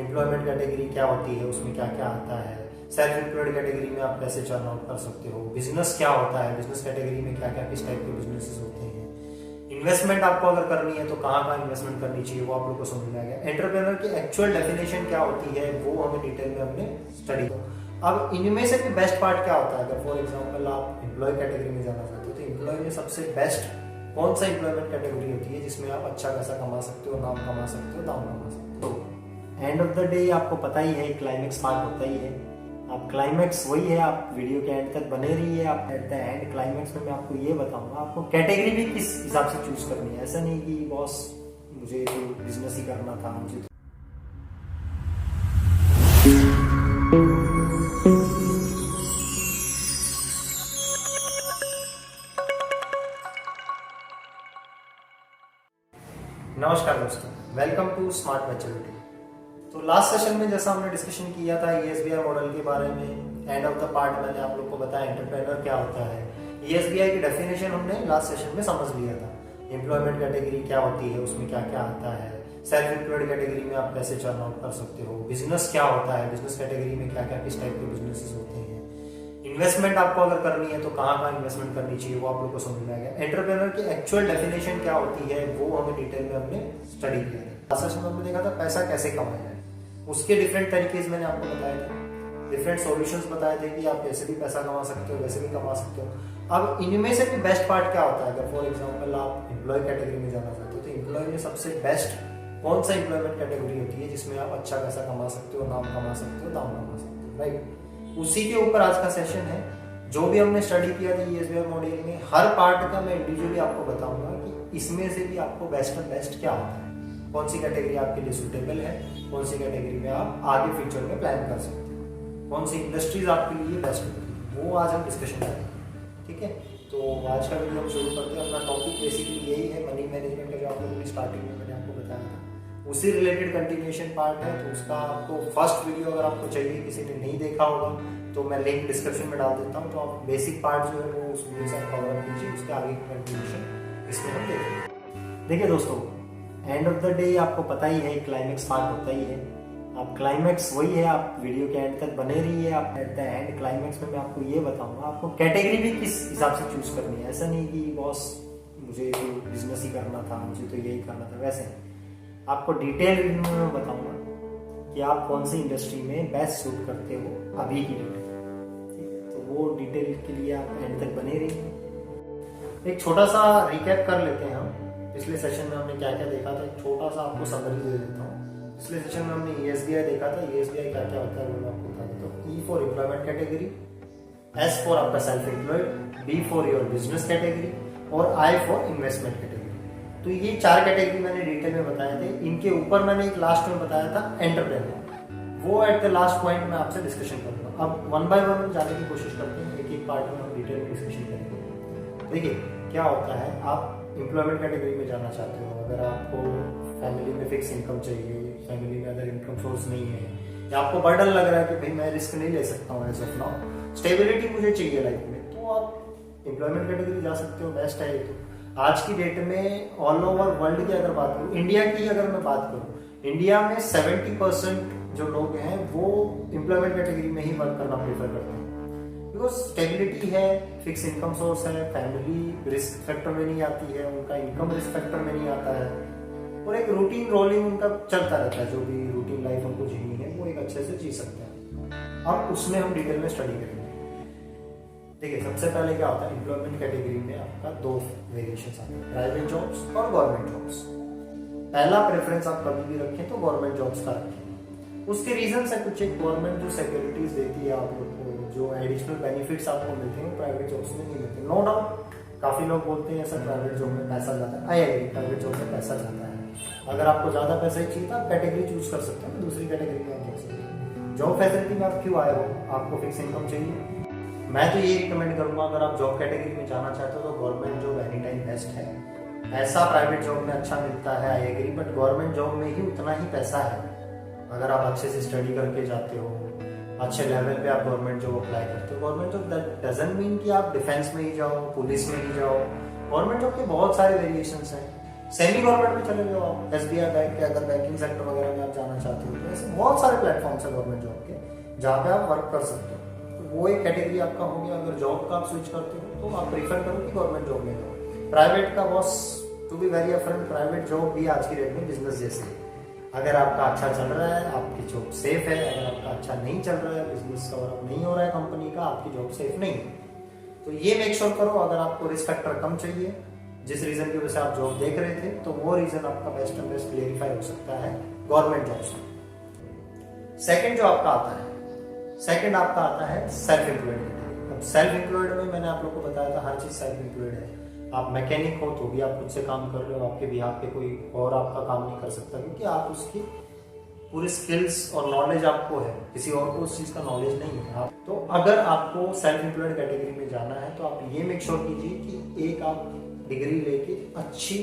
Employment category क्या होती है, उसमें क्या क्या आता है, सेल्फ एम्प्लॉयड कैटेगरी में आप कैसे चर्न आउट कर सकते हो, बिजनेस क्या होता है, बिजनेस कैटेगरी में क्या क्या किस टाइप के बिजनेसेस होते हैं, इन्वेस्टमेंट आपको अगर करनी है तो कहाँ कहाँ इन्वेस्टमेंट करनी चाहिए वो आप लोग को समझ में आ गया। एंटरप्रेन्योर की एक्चुअल डेफिनेशन क्या होती है वो हमें डिटेल में हमने स्टडी किया। अब इनमें से भी बेस्ट पार्ट क्या होता है, अगर फॉर एग्जांपल आप एम्प्लॉय कैटेगरी में जाना चाहते हो तो एम्प्लॉय में सबसे बेस्ट कौन सा एम्प्लॉयमेंट कैटेगरी होती है जिसमें आप अच्छा पैसा कमा सकते हो, नाम कमा सकते हो, दाम कमा सकते हो। तो एंड ऑफ द डे आपको पता ही है क्लाइमेक्स पार्ट होता ही है। आप क्लाइमेक्स वही है, आप वीडियो के एंड तक बने रहिए। आप एट द एंड क्लाइमेक्स में मैं आपको ये बताऊंगा आपको कैटेगरी भी किस हिसाब से चूज करनी है। ऐसा नहीं कि बॉस मुझे तो बिजनेस ही करना था मुझे। नमस्कार दोस्तों, वेलकम टू स्मार्ट मैच्योरिटी। तो लास्ट सेशन में जैसा हमने डिस्कशन किया था ESBI मॉडल के बारे में, एंड ऑफ द पार्ट मैंने आप लोग को बताया एंटरप्रेन्योर क्या होता है। ESBI की डेफिनेशन हमने लास्ट सेशन में समझ लिया था। एम्प्लॉयमेंट कैटेगरी क्या होती है, उसमें क्या क्या आता है, सेल्फ एम्प्लॉयड कैटेगरी में आप कैसे चर्न आउट कर सकते हो, बिजनेस क्या होता है, बिजनेस कैटेगरी में क्या क्या किस टाइप के बिजनेसेस होते हैं, इन्वेस्टमेंट आपको अगर करनी है तो कहाँ कहाँ इन्वेस्टमेंट करनी चाहिए वो आप लोग को समझ में आ गया। एंटरप्रेन्योर की एक्चुअल डेफिनेशन क्या होती है वो हमें डिटेल में हमने स्टडी किया था। लास्ट सेशन में हमने देखा था पैसा कैसे कमाया है, उसके डिफरेंट तरीके मैंने आपको बताए थे, डिफरेंट सॉल्यूशंस बताए थे कि आप कैसे भी पैसा कमा सकते हो, वैसे भी कमा सकते हो। अब इनमें से भी बेस्ट पार्ट क्या होता है, अगर फॉर एग्जांपल आप एम्प्लॉय कैटेगरी में जाना चाहते हो तो एम्प्लॉय में सबसे बेस्ट कौन सा एम्प्लॉयमेंट कैटेगरी होती है जिसमें आप अच्छा पैसा कमा सकते हो, नाम कमा सकते हो, दाम कमा सकते हो, राइट। उसी के ऊपर आज का सेशन है। जो भी हमने स्टडी किया था ESBI मॉडल में, हर पार्ट का मैं इंडिविजुअली आपको बताऊंगा कि इसमें से भी आपको बेस्ट ऑफ बेस्ट क्या होता है, कौन सी कैटेगरी आपके लिए सुटेबल है, कौन सी कैटेगरी में आप आगे फ्यूचर में प्लान कर सकते हो, कौन सी इंडस्ट्रीज आपके लिए बेस्ट होती है, वो आज हम डिस्कशन करेंगे। ठीक है, तो आज का वीडियो हम शुरू करते हैं। अपना टॉपिक बेसिकली यही है, मनी मैनेजमेंट का, जो आप लोगों ने स्टार्टिंग में मैंने आपको बताया था उसी रिलेटेड कंटिन्यूएशन पार्ट है। तो उसका आपको फर्स्ट वीडियो अगर आपको चाहिए, किसी ने नहीं देखा होगा तो मैं लिंक डिस्क्रिप्शन में डाल देता हूँ, तो आप बेसिक पार्ट जो है वो उस वीडियो से कवर अप कीजिए, उसके आगे की कंटिन्यूएशन इसमें हम देखेंगे। देखिए दोस्तों, एंड ऑफ द डे आपको पता ही है क्लाइमेक्स पार्ट होता ही है। आप क्लाइमेक्स वही है, आप वीडियो के एंड तक बने रहिए। आप एट द एंड क्लाइमेक्स में मैं आपको ये बताऊंगा आपको कैटेगरी भी किस हिसाब से चूज करनी है। ऐसा नहीं कि बॉस मुझे तो बिजनेस ही करना था, मुझे तो यही करना था, वैसे आपको डिटेल रिव्यू में मैं बताऊंगा कि आप कौन सी इंडस्ट्री में बेस्ट सूट करते हो अभी की डेट में। तो वो डिटेल के लिए आप एंड तक बने रहिए। एक छोटा सा रिकैप कर लेते हैं हम, पिछले सेशन में हमने क्या क्या देखा था। एक छोटा सा आपको समरी दे देता हूँ। पिछले सेशन में हमने ESBI देखा था। ESBI क्या क्या होता है वो मैं आपको बता देता हूँ। E for employment category, S for आपका self employed, B for your business category और I फॉर इन्वेस्टमेंट कैटेगरी। तो ये 4 कैटेगरी मैंने डिटेल में बताए थे। इनके ऊपर मैंने एक लास्ट में बताया था एंटरप्रेन्योर, वो एट द लास्ट पॉइंट में आपसे डिस्कशन करूंगा। अब वन बाय वन जाने की कोशिश करते हैं, एक एक पार्ट में हम डिटेल में डिस्कशन करेंगे। देखिए क्या होता है, आप एम्प्लॉयमेंट कैटेगरी में जाना चाहते हो, अगर आपको फैमिली में फिक्स इनकम चाहिए, फैमिली में अगर इनकम सोर्स नहीं है, या आपको बर्डन लग रहा है कि भाई मैं रिस्क नहीं ले सकता हूँ एज ऑफ नाउ, स्टेबिलिटी मुझे चाहिए लाइफ में, तो आप एम्प्लॉयमेंट कैटेगरी जा सकते हो। बेस्ट है ये। तो आज की डेट में ऑल ओवर वर्ल्ड की अगर बात करूँ, इंडिया की अगर मैं बात करूँ, इंडिया में 70% जो लोग हैं वो एम्प्लॉयमेंट कैटेगरी में ही वर्क करना प्रेफर करते हैं। बिकॉज स्टेबिलिटी है, फिक्स इनकम सोर्स है, फैमिली रिस्क फैक्टर में नहीं आती है, उनका इनकम रिस्क फैक्टर में नहीं आता है, और एक रूटीन रोलिंग उनका चलता रहता है। जो भी रूटीन लाइफ उनको जीनी है वो एक अच्छे से जी सकते हैं। अब उसमें हम डिटेल में स्टडी करेंगे। देखिए सबसे पहले क्या होता है, एम्प्लॉयमेंट कैटेगरी में आपका 2 वेरिएशंस आते हैं, प्राइवेट जॉब्स और गवर्नमेंट जॉब्स। पहला प्रेफरेंस आप कभी भी रखें तो गवर्नमेंट जॉब्स का रखें। उसके रीजन है कुछ, एक गवर्नमेंट जो सिक्योरिटीज देती है आप लोग को, जो एडिशनल बेनिफिट्स आपको मिलते हैं प्राइवेट जॉब्स में नहीं मिलते। नो डाउट काफी लोग बोलते हैं सर प्राइवेट जॉब में पैसा जाता है, आई एग्री, प्राइवेट जॉब में पैसा जाता है। अगर आपको ज्यादा पैसा ही चाहिए तो आप कैटेगरी चूज कर सकते हैं, दूसरी कैटेगरी में आप देख सकते हैं। जॉब फैसिलिटी में आप क्यों आए हो, आपको फिक्स इनकम चाहिए, मैं तो ये रिकमेंड करूंगा अगर आप जॉब कैटेगरी में जाना चाहते हो तो government job any time best है। ऐसा प्राइवेट जॉब में अच्छा मिलता है, I agree, but government job में ही उतना ही पैसा है। अगर आप अच्छे से स्टडी करके जाते हो, अच्छे लेवल पे आप गवर्नमेंट जॉब अप्लाई करते हो, गवर्नमेंट जॉब डजंट मीन कि आप डिफेंस में ही जाओ, पुलिस में ही जाओ। गवर्नमेंट जॉब के बहुत सारे वेरिएशंस हैं। सेमी गवर्नमेंट में चले जाओ आप, SBI बैंक के अगर बैंकिंग सेक्टर वगैरह में आप जाना चाहते हो, तो ऐसे बहुत सारे प्लेटफॉर्म्स है गवर्नमेंट जॉब के जहाँ पे आप वर्क कर सकते हो। तो वो एक कैटेगरी आपका हो गया। अगर जॉब का आप स्विच करते हो तो आप प्रीफर करो कि गवर्नमेंट जॉब में जाओ। प्राइवेट का boss, to be very upfront, private job भी आज की डेट में बिजनेस जैसे है। अगर आपका अच्छा चल रहा है, आपकी जॉब सेफ है। अगर आपका अच्छा नहीं चल रहा है, बिजनेस कवर अप नहीं हो रहा है कंपनी का, आपकी जॉब सेफ नहीं है। तो ये मेक श्योर करो, अगर आपको रिस्क फैक्टर कम चाहिए, जिस रीजन की वजह से आप जॉब देख रहे थे, तो वो रीजन आपका बेस्ट एंड बेस्ट क्लियरिफाई हो सकता है गवर्नमेंट जॉब से। सेकंड जो आपका आता है, सेकंड आपका आता है सेल्फ एम्प्लॉयड। अब सेल्फ एम्प्लॉयड में मैंने आप लोग को बताया था हर चीज सेल्फ एम्प्लॉयड है। आप मैकेनिक हो तो भी आप खुद से काम कर रहे हो, आपके बिहाफ पे कोई और आपका काम नहीं कर सकता, क्योंकि आप उसकी पूरी स्किल्स और नॉलेज आपको है, किसी और को उस चीज का नॉलेज नहीं है। आप तो अगर आपको सेल्फ एम्प्लॉयड कैटेगरी में जाना है तो आप ये मेक श्योर कीजिए कि एक आप डिग्री लेके अच्छी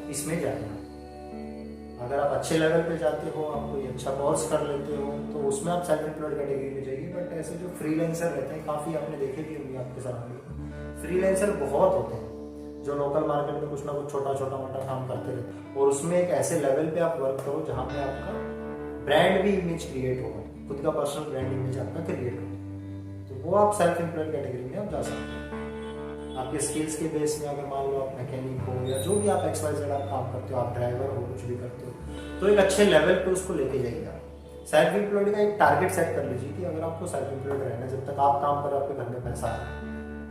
इसमें जाना। अगर आप अच्छे लेवल पे जाते हो, आप कोई अच्छा कोर्स कर लेते हो, तो उसमें आप सेल्फ एम्प्लॉयड कैटेगरी में जाइए। बट ऐसे जो फ्रीलांसर रहते हैं, काफी आपने देखे भी होंगे आपके सामने, फ्रीलांसर बहुत होते हैं जो लोकल मार्केट में कुछ ना कुछ छोटा छोटा मोटा काम करते रहते हैं। और उसमें एक ऐसे लेवल पे आप वर्क करो जहाँ पे आपका ब्रांड भी इमेज क्रिएट होगा, खुद का पर्सनल ब्रांड इमेज आपका क्रिएट होगा। तो वो आप सेल्फ एम्प्लॉयड कैटेगरी में आप जा सकते हो। आपके स्किल्स के बेस में, अगर मान लो आप मैकेनिक हो या जो भी आप XYZ आप काम करते हो, आप ड्राइवर हो, कुछ भी करते हो, तो एक अच्छे लेवल पे उसको लेके जाइएगा। सेल्फ एम्प्लॉयड का एक टारगेट सेट कर लीजिए कि अगर आपको सेल्फ एम्प्लॉयड रहना, जब तक आप काम कर रहे हो आपके घर में पैसा है।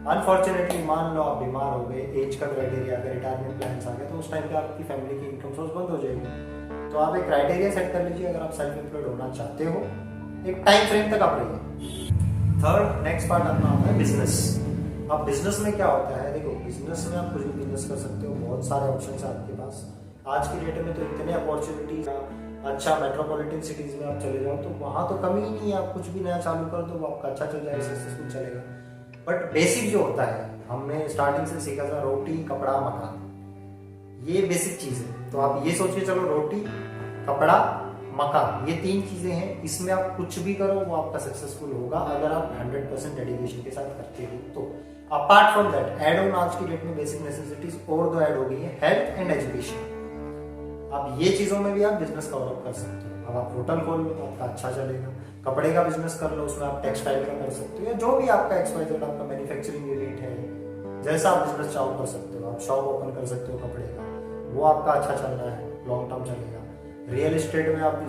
अनफॉर्चुनेटली मान लो आप बीमार हो गए, एज का क्राइटेरिया, अगर रिटायरमेंट प्लान आ गया, तो उस टाइम पे आपकी फैमिली की इनकम सोर्स बंद हो जाएगी। तो आप एक क्राइटेरिया सेट कर लीजिए, अगर आप सेल्फ एम्प्लॉयड होना चाहते हो, एक टाइम फ्रेम तक आप रहिए। थर्ड नेक्स्ट पार्ट अपना आता है बिजनेस। अब बिजनेस में क्या होता है, देखो बिजनेस में आप कुछ भी बिजनेस कर सकते हो, बहुत सारे ऑप्शन है आपके पास। आज की डेट में तो इतने अपॉर्चुनिटीज, अच्छा मेट्रोपॉलिटन सिटीज में आप चले जाओ तो वहां तो कमी ही नहीं है। आप कुछ भी नया चालू कर दो, वो आपका अच्छा चल जाएगा, सक्सेसफुल चलेगा। बट बेसिक जो होता है, हमने स्टार्टिंग से सीखा था, रोटी कपड़ा मकान, ये बेसिक चीज है। तो आप ये सोचिए, चलो रोटी कपड़ा मकान, ये 3 चीजें हैं, इसमें आप कुछ भी करो वो आपका सक्सेसफुल होगा अगर आप 100% डेडिकेशन के साथ करते हो तो। Apart from that, add on आज की डेट में बेसिक नेसेसिटीज और 2 ऐड हो गई है, हेल्थ एंड एजुकेशन। अब ये चीजों में भी आप बिजनेस कवर अप कर सकते हो। अब आप होटल खोल लो, आपका अच्छा चलेगा। कपड़े का बिजनेस कर लो, उसमें आप टेक्सटाइल का कर सकते हो, या जो भी आपका XYZ आपका मैन्युफैक्चरिंग यूनिट है, जैसा आप बिजनेस चाहो कर सकते हो। आप शॉप ओपन कर सकते हो कपड़े का, वो आपका अच्छा चल रहा है, लॉन्ग टर्म चलेगा। रियल एस्टेट में आप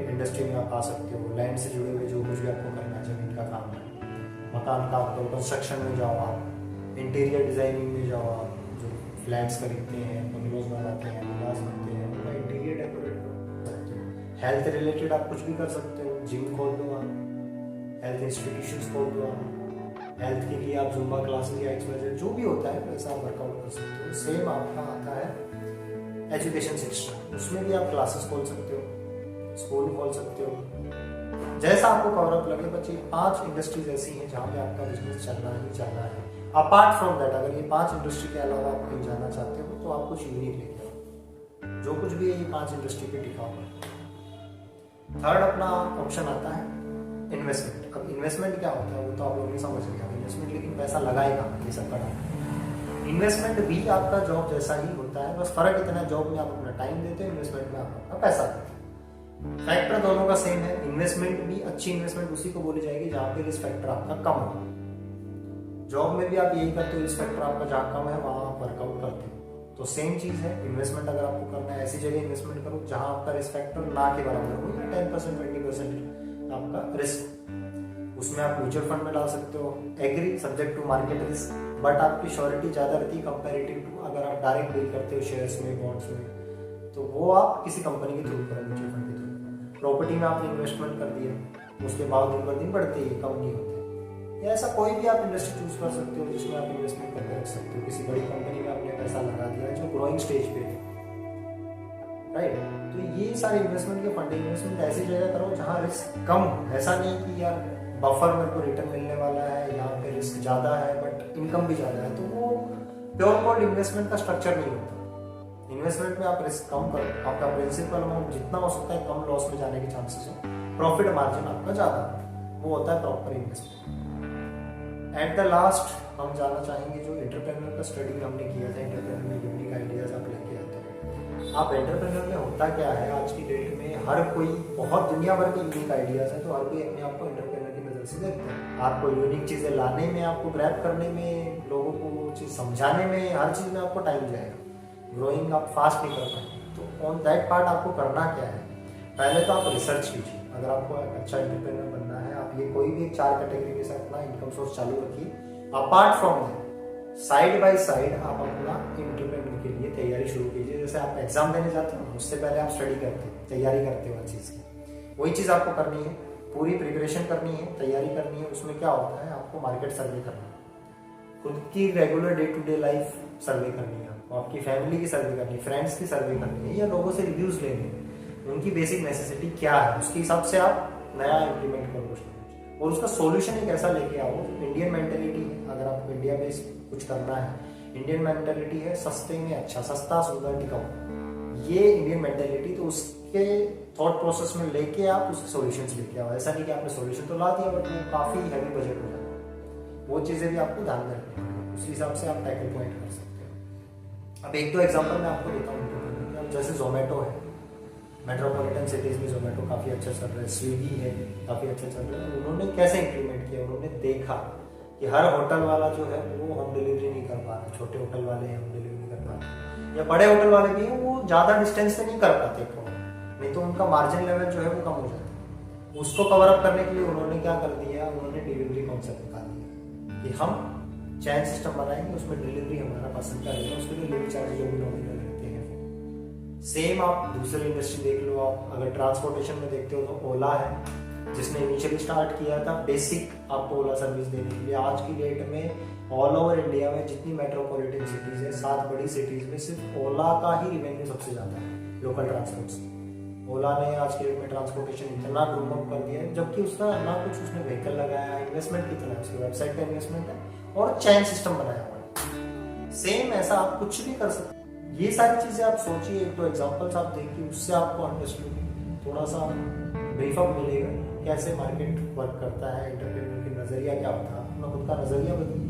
इंडस्ट्री में आप आ सकते हो, लैंड से जुड़े हुए जो कुछ भी आपको करना है, जमीन का काम है, मकान का आपको कंस्ट्रक्शन में जाओ, आप इंटीरियर डिजाइनिंग में जाओ, आप जो फ्लैट्स खरीदते हैं, बंगलोज बनाते हैं, विलास बनते हैं, उनका इंटीरियर डेकोरेट कर सकते हो। हेल्थ रिलेटेड आप कुछ भी कर सकते हो, जिम खोल दो आप, हेल्थ इंस्टीट्यूशंस खोल दो आप, हेल्थ के लिए आप जुम्बा क्लासेस या XYZ जो भी होता है वैसा आप वर्कआउट कर सकते हो। सेम आपका आता है एजुकेशन सेक्शन, उसमें भी आप क्लासेस खोल सकते हो, स्कूल खोल सकते हो, जैसा आपको कवर अप लगे। बच्चे 5 इंडस्ट्रीज ऐसी हैं जहाँ पे आपका बिजनेस चलना ही चलना है। अपार्ट फ्रॉम दैट, अगर ये 5 इंडस्ट्री के अलावा आप कहीं जाना चाहते हो तो आप कुछ यूनिक लेके आओ, जो कुछ भी है ये 5 इंडस्ट्री पे टिका हुआ है। थर्ड अपना ऑप्शन आता है इन्वेस्टमेंट। अब इन्वेस्टमेंट क्या होता है वो तो आप लोग नहीं समझ गए इन्वेस्टमेंट, लेकिन पैसा लगाएगा ये सब करना। इन्वेस्टमेंट भी आपका जॉब जैसा ही होता है, बस फर्क इतना, जॉब में आप अपना टाइम देते हो, इन्वेस्टमेंट में आप अपना पैसा देते हो। फैक्टर दोनों का सेम है। इन्वेस्टमेंट भी, अच्छी इन्वेस्टमेंट उसी को बोली जाएगी जहाँ पे रिस्क फैक्टर आपका कम हो। जॉब में भी आप यही करते हो, रिस्क फैक्टर आपका जहाँ कम है वहां आप वर्कआउट करते हो। तो सेम चीज है, इन्वेस्टमेंट अगर आपको करना है ऐसी जगह इन्वेस्टमेंट करो जहां आपका रिस्क फैक्टर ना के बराबर हो, 10% 20% आपका रिस्क। उसमें आप म्यूचुअल फंड में डाल सकते हो, agree subject to market risk, but आपकी श्योरिटी ज्यादा रहती है कंपैरेटिव टू अगर आप डायरेक्ट डील करते हो शेयर्स में, बॉन्ड्स में, तो वो आप किसी कंपनी के थ्रू करें, म्यूचुअल फंड के थ्रू। प्रॉपर्टी में आपने इन्वेस्टमेंट कर दिया, उसके बाद दिन ब दिन बढ़ते ही कम नहीं होते। या ऐसा कोई भी आप इंडस्ट्री चूज कर सकते हो जिसमें आप इन्वेस्टमेंट करके रख सकते हो। किसी बड़ी कंपनी में आपने पैसा लगा दिया जो ग्रोइंग स्टेज पे है, राइट। तो ये सारे इन्वेस्टमेंट के फंड, इन्वेस्टमेंट ऐसी जगह करो जहाँ रिस्क कम हो। ऐसा नहीं कि यार बफर मेरे को रिटर्न मिलने वाला है, यहाँ पे रिस्क ज्यादा है बट इनकम भी ज्यादा है, तो वो प्योर कोल्ड इन्वेस्टमेंट का स्ट्रक्चर नहीं होता। इन्वेस्टमेंट में आप रिस्क कम करो, आपका प्रिंसिपल अमाउंट जितना हो सकता है कम लॉस में जाने के चांसेस हो, प्रॉफिट मार्जिन आपका ज्यादा, वो होता है proper investment. At the last हम जानना चाहेंगे जो एंटरप्रेन्योर का स्टडी हमने किया था, एंटरप्रेन्योर में यूनिक आइडियाज आप लेके आते हैं, आप एंटरप्रेन्योर में होता क्या है, आज की डेट में हर कोई बहुत दुनिया भर के यूनिक आइडियाज हैं, तो हर कोई अपने आप को एंटरप्रेन्योर की नजर से देखता है। आपको यूनिक चीजें लाने में, आपको ग्रैब करने में, लोगों को वो चीज समझाने में, हर चीज में आपको टाइम जाएगा। ग्रोइंग आप फास्ट नहीं कर पाएंगे। तो ऑन दैट पार्ट आपको करना क्या है, पहले तो आप रिसर्च कीजिए। अगर आपको अच्छा एंटरप्रेन्योर बनना है, आप ये कोई भी 4 कैटेगरी में से अपना इनकम सोर्स चालू रखिए। Apart from that side by side आप अपना एंटरप्रेन्योर के लिए तैयारी शुरू कीजिए। जैसे आप एग्जाम देने जाते हो, उससे पहले आप स्टडी करते हो, तैयारी करते हो हर चीज की, वही चीज आपको करनी है। पूरी प्रिपरेशन करनी है, तैयारी करनी है। उसमें क्या होता है, आपको मार्केट सर्वे करना है, खुद की regular day to day life survey करनी है, आपको आपकी फैमिली की सर्वे करनी है, फ्रेंड्स की सर्वे करनी है, या लोगों से रिव्यूज लेने हैं, उनकी बेसिक नेसेसिटी क्या है, उसके हिसाब से आप नया इम्प्लीमेंट करो और उसका सॉल्यूशन एक ऐसा लेके आओ। इंडियन मेंटेलिटी है, अगर आपको इंडिया में कुछ करना है, इंडियन मेंटेलिटी है सस्ते में अच्छा, सस्ता सुंदर टिकाऊ, ये इंडियन मेंटेलिटी। तो उसके थॉट प्रोसेस में लेके आप उसके सॉल्यूशंस लेके आओ। ऐसा नहीं कि आपने सॉल्यूशन तो ला दिया बट वो काफी हैवी बजट हो जाता है। वो चीजें भी आपको ध्यान में रखनी है, उसी हिसाब से आप टैकल पॉइंट कर सकते हो। अब एक दो एग्जांपल मैं आपको देता हूँ। जैसे जोमेटो है, मेट्रोपॉलिटन सिटीज में जोमेटो काफी अच्छा चल रहा है, स्विगी है काफी अच्छा चल रहा है। उन्होंने कैसे इंप्लीमेंट किया, उन्होंने देखा कि हर होटल वाला जो है वो होम डिलीवरी नहीं कर पा रहा, छोटे होटल वाले होम डिलीवरी नहीं कर पाते, या बड़े होटल वाले भी हैं वो ज्यादा डिस्टेंस से नहीं कर पाते, नहीं तो उनका मार्जिन लेवल जो है वो कम हो जाता है। उसको कवर अप करने के लिए उन्होंने क्या कर दिया, उन्होंने डिलीवरी कॉन्सेप्ट निकाल दिया कि हम चैन सिस्टम बनाएंगे, उसमें डिलीवरी हमारा पसंद का रहेगा, उसके लिए लिविंग चार्ज जो भी नॉमिनल रहते हैं। सेम आप दूसरे इंडस्ट्री देख लो, आप अगर ट्रांसपोर्टेशन में देखते हो तो ओला है, जिसने इनिशियली स्टार्ट किया था बेसिक आपको ओला सर्विस देने के लिए। आज की डेट में ऑल ओवर इंडिया में जितनी मेट्रोपॉलिटन सिटीज है, 7 बड़ी सिटीज में सिर्फ ओला का ही रिवेन्यू सबसे ज्यादा है लोकल ट्रांसपोर्ट से। ओला ने आज के डेट में ट्रांसपोर्टेशन इतना ग्रूम अप कर दिया है, जबकि उसका ना कुछ उसने व्हीकल लगाया, इन्वेस्टमेंट कितना है, उसकी वेबसाइट का इन्वेस्टमेंट है और चैन सिस्टम बनाया हुआ है। सेम ऐसा आप कुछ भी कर सकते। ये सारी चीजें आप सोचिए, एक दो एग्जांपल्स आप देखिए, उससे आपको अंडरस्टैंडिंग थोड़ा सा ब्रीफ अप मिलेगा कैसे मार्केट वर्क करता है, एंटरप्रेन्योर की नजरिया क्या होता है। अपना खुद का नजरिया बदलिए,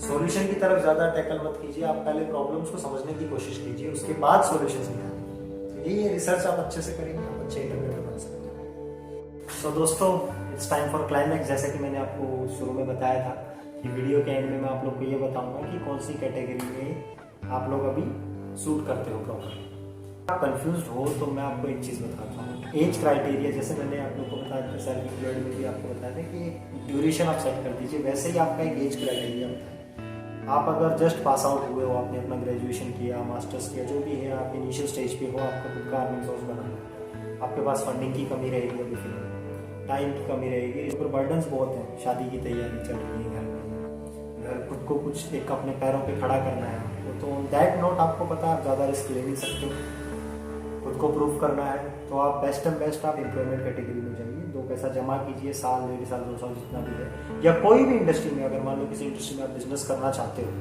सॉल्यूशन की तरफ ज्यादा टैकल मत कीजिए। आप पहले प्रॉब्लम्स को समझने की कोशिश कीजिए, उसके बाद सॉल्यूशंस निकालिए। यही रिसर्च आप अच्छे से करेंगे, आप अच्छे एंटरप्रेन्योर बन सकते हैं। सो दोस्तों, इट्स टाइम फॉर क्लाइमैक्स। जैसे कि मैंने आपको शुरू में बताया था कि वीडियो के एंड में मैं आप लोग को ये बताऊंगा कि कौन सी कैटेगरी में आप लोग अभी सूट करते हो प्रॉपर। आप कंफ्यूज हो तो मैं आपको एक चीज बताता हूँ, एज क्राइटेरिया। जैसे मैंने आप लोग को बताया था, सेल्फ एम्प्लॉयड में भी आपको बताया था कि ड्यूरेशन आप सेट कर दीजिए, वैसे ही आपका एक एज क्राइटेरिया होता है। आप अगर जस्ट पास आउट हुए हो, आपने अपना ग्रेजुएशन किया, मास्टर्स किया, जो भी है, आप इनिशियल स्टेज पे हो, आपका खुद का अर्निंग सोर्स बनाना, आपके पास फंडिंग की कमी रहेगी, अभी फिर टाइम की कमी रहेगी, इस पर बर्डन्स बहुत हैं, शादी की तैयारी चल रही है, घर खुद को कुछ एक अपने पैरों पे खड़ा करना है, तो दैट नोट आपको पता है आप ज़्यादा रिस्क ले नहीं सकते, खुद को प्रूव करना है, तो आप बेस्ट एंड बेस्ट आप एम्प्लॉयमेंट कैटेगरी में जाइए, 2 पैसा जमा कीजिए, साल 1.5 साल 2 साल जितना भी है। या कोई भी इंडस्ट्री में, अगर मान लो किसी इंडस्ट्री में आप बिजनेस करना चाहते हो,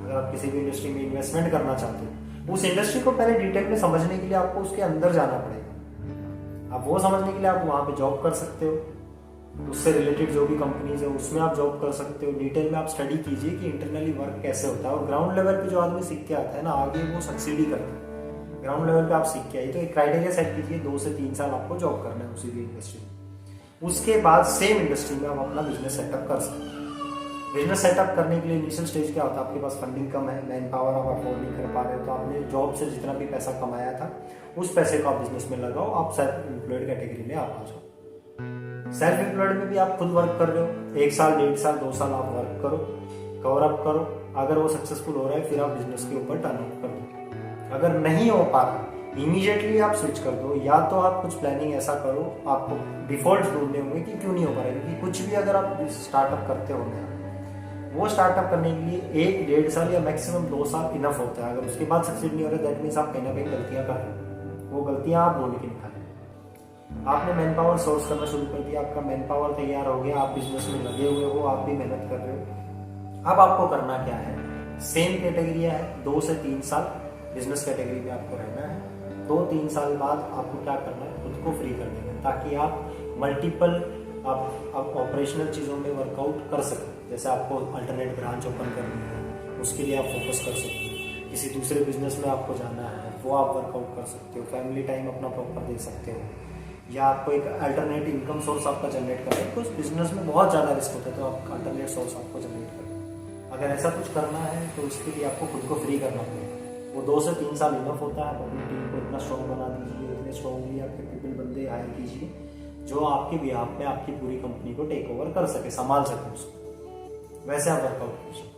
अगर आप किसी भी इंडस्ट्री में इन्वेस्टमेंट करना चाहते हो, उस इंडस्ट्री को पहले डिटेल में समझने के लिए आपको उसके अंदर जाना पड़ेगा। आप वो समझने के लिए आप वहाँ पे जॉब कर सकते हो, उससे रिलेटेड जो भी कंपनीज है उसमें आप जॉब कर सकते हो। डिटेल में आप स्टडी कीजिए कि इंटरनली वर्क कैसे होता है, और ग्राउंड लेवल पे जो आदमी सीख के आता है ना, आगे वो सक्सीड ही करता है। ग्राउंड लेवल पे आप सीख के आइए, तो एक क्राइटेरिया सेट कीजिए, 2 से 3 साल आपको जॉब करना है उसी भी इंडस्ट्री में। उसके बाद सेम इंडस्ट्री में आप अपना बिजनेस सेटअप कर सकते हैं। बिजनेस सेटअप करने के लिए इनिशियल स्टेज क्या होता है, आपके पास फंडिंग कम है, मैन पावर आप अफोर्ड नहीं कर पा रहे हो, तो आपने जॉब से जितना भी पैसा कमाया था उस पैसे को आप बिजनेस में लगाओ, आप सेल्फ एम्प्लॉयड कैटेगरी में आप आ जाओ। सेल्फ एम्प्लॉयड में भी आप खुद वर्क कर रहे हो, 1 साल 1.5 साल 2 साल आप वर्क करो, कवर अप करो, अगर वो सक्सेसफुल हो रहा है फिर आप बिजनेस के ऊपर टर्न अप कर दो। अगर नहीं हो पा रहा इमीडिएटली आप स्विच कर दो, या तो आप कुछ प्लानिंग ऐसा करो, आपको डिफॉल्ट ढूंढने होंगे कि क्यों नहीं हो पा रहा है, क्योंकि कुछ भी अगर आप स्टार्टअप करते हो नया, वो स्टार्टअप करने के लिए 1-1.5 साल या मैक्सिमम 2 साल इनफ होता है। अगर उसके बाद सक्सेस नहीं हो रहा, दैट मीन्स आप कहीं ना कहीं गलतियां कर रहे हो, वो गलतियां आप ढूंढ के निकालें। आपने मैन पावर सोर्स करना शुरू कर दिया, आपका मैन पावर तैयार हो गया, आप बिजनेस में लगे हुए हो, आप भी मेहनत कर रहे हो। अब आपको करना क्या है, सेम कैटेगरिया है, 2 से 3 साल बिजनेस कैटेगरी में आपको रहना है। 2-3 साल बाद आपको क्या करना है, खुद को फ्री कर देना है, ताकि आप मल्टीपल आप ऑपरेशनल चीज़ों में वर्कआउट कर सकें। जैसे आपको अल्टरनेट ब्रांच ओपन करनी है, उसके लिए आप फोकस कर सकते हैं। किसी दूसरे बिजनेस में आपको जाना है वो आप वर्कआउट कर सकते हो, फैमिली टाइम अपना प्रॉपर दे सकते हो, या आपको एक अल्टरनेट इनकम सोर्स आपका जनरेट करना है। कुछ बिजनेस में बहुत ज़्यादा रिस्क होता है तो आप अल्टरनेट सोर्स आपको जनरेट करना। अगर ऐसा कुछ करना है तो उसके लिए आपको खुद को फ्री करना पड़ेगा। वो 2 से 3 साल इनफ होता है। अपनी टीम को इतना स्ट्रॉन्ग बना दीजिए, इतने स्ट्रॉन्गली आपके पीपल बंदे हायर कीजिए जो आपके बिहाफ में आपकी पूरी कंपनी को टेक ओवर कर सके, संभाल सके उसको। वैसे आप वर्कआउट कीजिए।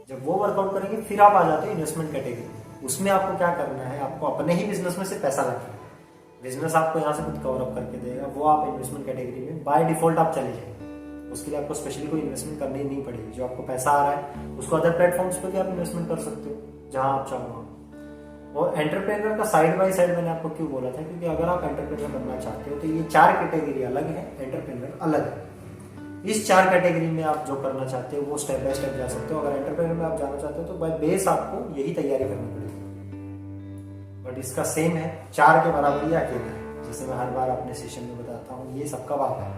जब वो वर्कआउट करेंगे फिर आप आ जाते हैं इन्वेस्टमेंट कैटेगरी। उसमें आपको क्या करना है, आपको अपने ही बिजनेस में से पैसा लगाना है। बिजनेस आपको यहाँ से खुद कवर अप करके देगा, वो आप इन्वेस्टमेंट कैटेगरी में बाय डिफॉल्ट आप चले जाएंगे। उसके लिए आपको स्पेशली कोई इन्वेस्टमेंट करनी नहीं पड़ेगी। जो आपको पैसा आ रहा है उसको अदर प्लेटफॉर्म्स पे भी आप इन्वेस्टमेंट कर सकते हो जहां आप चाहो। और एंटरप्रेन्योर का साइड बाय साइड मैंने आपको क्यों बोला था, क्योंकि अगर आप एंटरप्रेन्योर बनना चाहते हो तो ये 4 कैटेगरी अलग है, एंटरप्रेन्योर अलग है। इस 4 कैटेगरी में आप जो करना चाहते हो वो स्टेप बाय स्टेप जा सकते हो। अगर एंटरप्रेन्योर में आप जाना चाहते हो तो बाय बेस आपको यही तैयारी करनी पड़ेगी। बट इसका सेम है, 4 के बराबर ही अकेले है। जैसे मैं हर बार अपने सेशन में बताता हूँ, ये सबका बात है।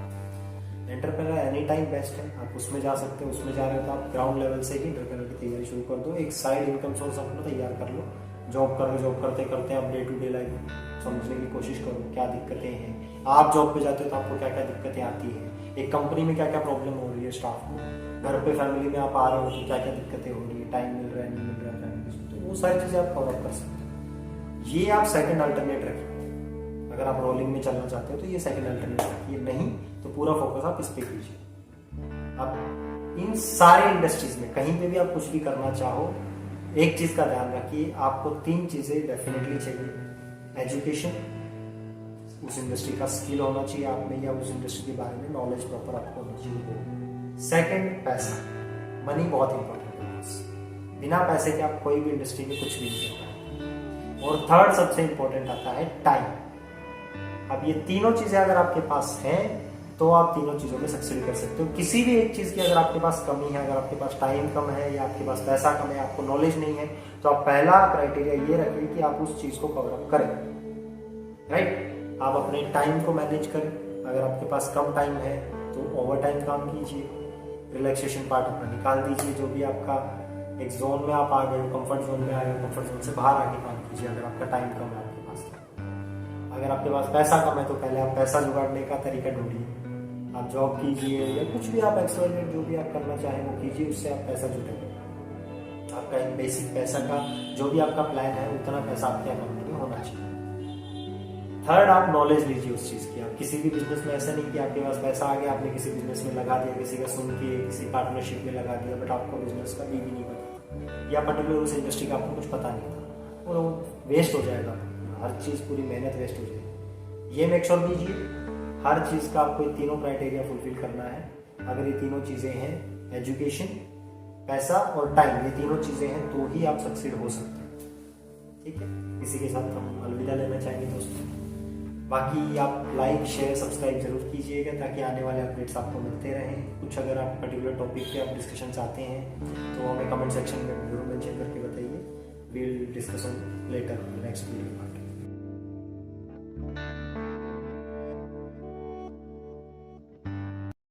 एंटरप्रेन्योर एनी टाइम बेस्ट है, आप उसमें जा सकते हो। उसमें जा रहे हो तो आप ग्राउंड लेवल से ही एंटरप्रेन्योर की तैयारी शुरू कर दो। एक साइड इनकम सोर्स अपना तैयार कर लो। जॉब करते करते आप डे टू डे लाइफ समझने की कोशिश करो क्या दिक्कतें हैं। आप जॉब पे जाते हो तो आपको क्या क्या दिक्कतें आती हैं, एक कंपनी में क्या क्या प्रॉब्लम हो रही है स्टाफ को, घर पे फैमिली में आप आ रहे हो तो क्या क्या दिक्कतें हो रही है, टाइम मिल रहा है नहीं मिल रहा है फैमिली से, तो वो सारी चीज़ें आप कवर अप कर सकते हो। ये आप सेकंड अल्टरनेट रखिए। अगर आप रोलिंग में चलना चाहते हो तो ये सेकंड अल्टरनेट रखिए, नहीं तो पूरा फोकस आप इस पे कीजिए। आप इन सारे इंडस्ट्रीज में कहीं पे भी आप कुछ भी करना चाहो, एक चीज का ध्यान रखिए, आपको 3 चीजें डेफिनेटली चाहिए। एजुकेशन, उस इंडस्ट्री का स्किल होना चाहिए आप में, या उस इंडस्ट्री के बारे में नॉलेज प्रॉपर आपको होना चाहिए। सेकंड, पैसा, मनी बहुत इंपॉर्टेंट है। बिना पैसे के आप कोई भी इंडस्ट्री में कुछ भी नहीं कर पाएंगे। और थर्ड सबसे इंपॉर्टेंट आता है टाइम। अब ये तीनों चीजें अगर आपके पास हैं तो आप तीनों चीजों में सक्सेस कर सकते हो। किसी भी एक चीज की अगर आपके पास कमी है, अगर आपके पास टाइम कम है या आपके पास पैसा कम है, आपको नॉलेज नहीं है, तो आप पहला क्राइटेरिया ये रखिए कि आप उस चीज को कवर अप करें। राइट, आप अपने टाइम को मैनेज करें। अगर आपके पास कम टाइम है तो ओवर टाइम काम कीजिए, रिलैक्सेशन पार्ट अपना निकाल दीजिए। जो भी आपका एक जोन में आप आ गए हो, कंफर्ट जोन में आए हो, कंफर्ट जोन से बाहर आके काम कीजिए। अगर आपका टाइम कम है आपके पास, अगर आपके पास पैसा कम है तो पहले आप पैसा जुगाड़ने का तरीका ढूंढिए। आप जॉब कीजिए या कुछ भी आप एक्सपेरिमेंट जो भी आप करना चाहें वो कीजिए, उससे आप पैसा जुटाइए। आपका एक बेसिक पैसा का जो भी आपका प्लान है उतना पैसा आपके अकाउंट में होना चाहिए। थर्ड, आप नॉलेज लीजिए उस चीज की। आप किसी भी बिजनेस में ऐसा नहीं कि आपके पास पैसा आ गया, आपने किसी बिजनेस में लगा दिया, किसी का सुन के किसी पार्टनरशिप में लगा दिया, बट आपको बिजनेस का भी नहीं पता या पर्टिकुलर उस इंडस्ट्री का आपको कुछ पता नहीं था, और वो वेस्ट हो जाएगा। हर चीज पूरी मेहनत वेस्ट हो जाएगी। ये मेक श्योर कीजिए हर चीज का आपको ये तीनों क्राइटेरिया फुलफिल करना है। अगर ये तीनों चीजें हैं, एजुकेशन, पैसा और टाइम, ये तीनों चीजें हैं तो ही आप सक्सीड हो सकते हैं। ठीक है, इसी के साथ हम अलविदा लेना चाहेंगे दोस्तों। बाकी आप लाइक शेयर सब्सक्राइब जरूर कीजिएगा ताकि आने वाले अपडेट्स आपको मिलते रहें। कुछ अगर आप पर्टिकुलर टॉपिक पे आप डिस्कशन चाहते हैं तो हमें कमेंट सेक्शन में जरूर मेंशन करके बताइए। We will discuss on later next video.